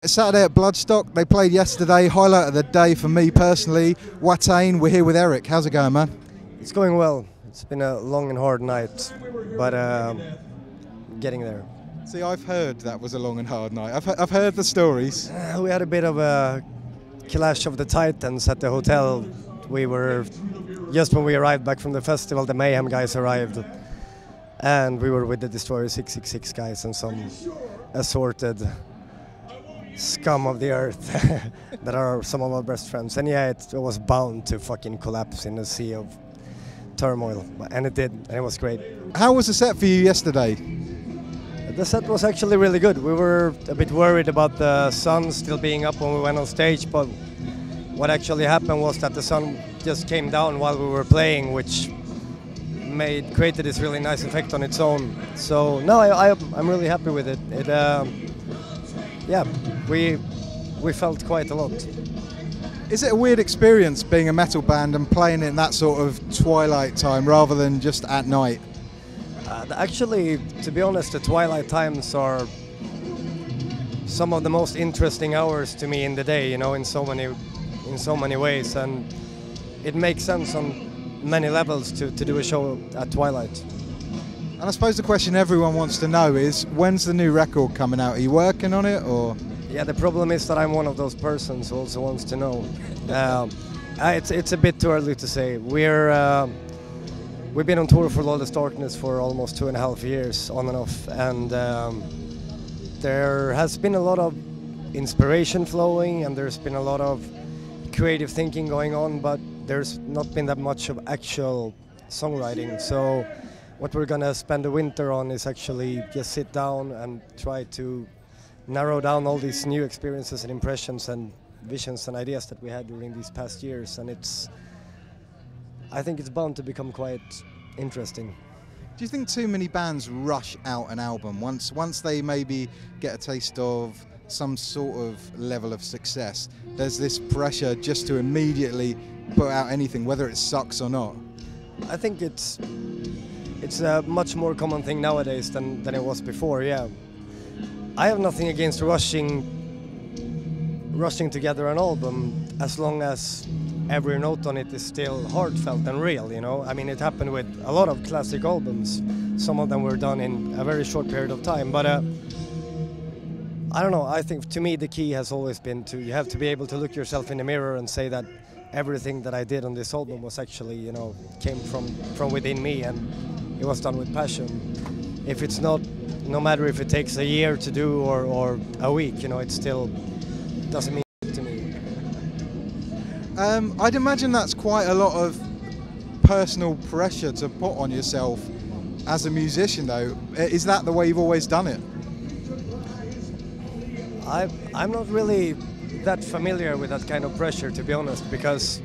Saturday at Bloodstock, they played yesterday, highlight of the day for me personally. Watain, we're here with Erik. How's it going, man? It's going well. It's been a long and hard night, but getting there. See, I've heard that was a long and hard night. I've heard the stories. We had a bit of a clash of the titans at the hotel. We were, just when we arrived back from the festival, the Mayhem guys arrived, and we were with the Destroyer 666 guys and some assorted scum of the earth that are some of our best friends. And yeah, it was bound to fucking collapse in a sea of turmoil, and it did, and it was great. How was the set for you yesterday? The set was actually really good. We were a bit worried about the sun still being up when we went on stage, but what actually happened was that the sun just came down while we were playing, which created this really nice effect on its own. So no, I'm really happy with it. Yeah, we felt quite a lot. Is it a weird experience being a metal band and playing in that sort of twilight time rather than just at night? Actually, to be honest, the twilight times are some of the most interesting hours to me in the day, you know, in so many ways, and it makes sense on many levels to do a show at twilight. And I suppose the question everyone wants to know is, when's the new record coming out? Are you working on it, or? Yeah, the problem is that I'm one of those persons who also wants to know. It's a bit too early to say. We've been on tour for Lawless Darkness for almost 2.5 years, on and off, and there has been a lot of inspiration flowing, and there's been a lot of creative thinking going on, but there's not been that much of actual songwriting. So what we're gonna spend the winter on is actually just sit down and try to narrow down all these new experiences and impressions and visions and ideas that we had during these past years, and I think it's bound to become quite interesting. Do you think too many bands rush out an album once they maybe get a taste of some sort of level of success? There's this pressure just to immediately put out anything, whether it sucks or not. I think it's a much more common thing nowadays than it was before. Yeah, I have nothing against rushing together an album as long as every note on it is still heartfelt and real, you know. I mean, it happened with a lot of classic albums. Some of them were done in a very short period of time, but I don't know, I think to me the key has always been you have to be able to look yourself in the mirror and say that everything that I did on this album was actually, you know, came from within me, and it was done with passion. If it's not, no matter if it takes a year to do or a week, you know, it still doesn't mean to me. I'd imagine that's quite a lot of personal pressure to put on yourself as a musician, though. Is that the way you've always done it? I'm not really that familiar with that kind of pressure, to be honest, because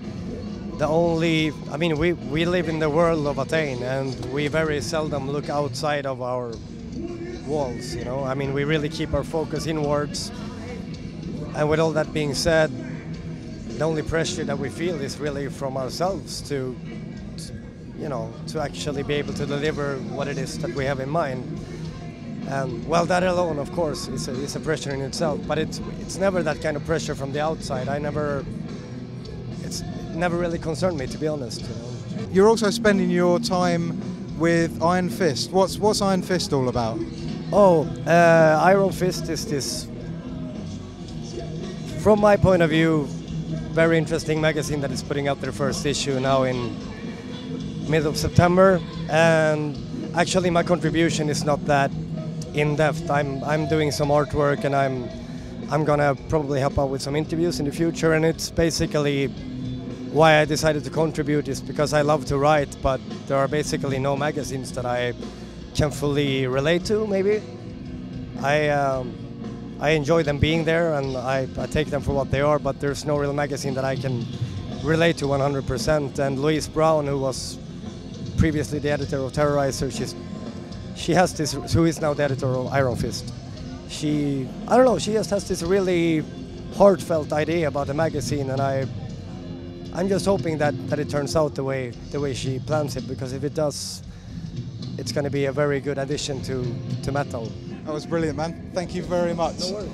I mean, we live in the world of Watain, and we very seldom look outside of our walls, you know. I mean, we really keep our focus inwards, and with all that being said, the only pressure that we feel is really from ourselves to you know, to actually be able to deliver what it is that we have in mind. And well, that alone, of course, is a pressure in itself, but it's never that kind of pressure from the outside. It's never really concerned me, to be honest. You know? You're also spending your time with Iron Fist. What's Iron Fist all about? Oh, Iron Fist is this, from my point of view, very interesting magazine that is putting out their first issue now in mid of September. And actually, my contribution is not that in-depth. I'm doing some artwork, and I'm gonna probably help out with some interviews in the future, and it's basically why I decided to contribute is because I love to write, but there are basically no magazines that I can fully relate to. Maybe I enjoy them being there, and I take them for what they are, but there's no real magazine that I can relate to 100%. And Louise Brown, who was previously the editor of Terrorizer, who is now the editor of Iron Fist. I don't know, she just has this really heartfelt idea about the magazine, and I'm just hoping that it turns out the way she plans it, because if it does, it's going to be a very good addition to metal. That was brilliant, man. Thank you very much. No worries.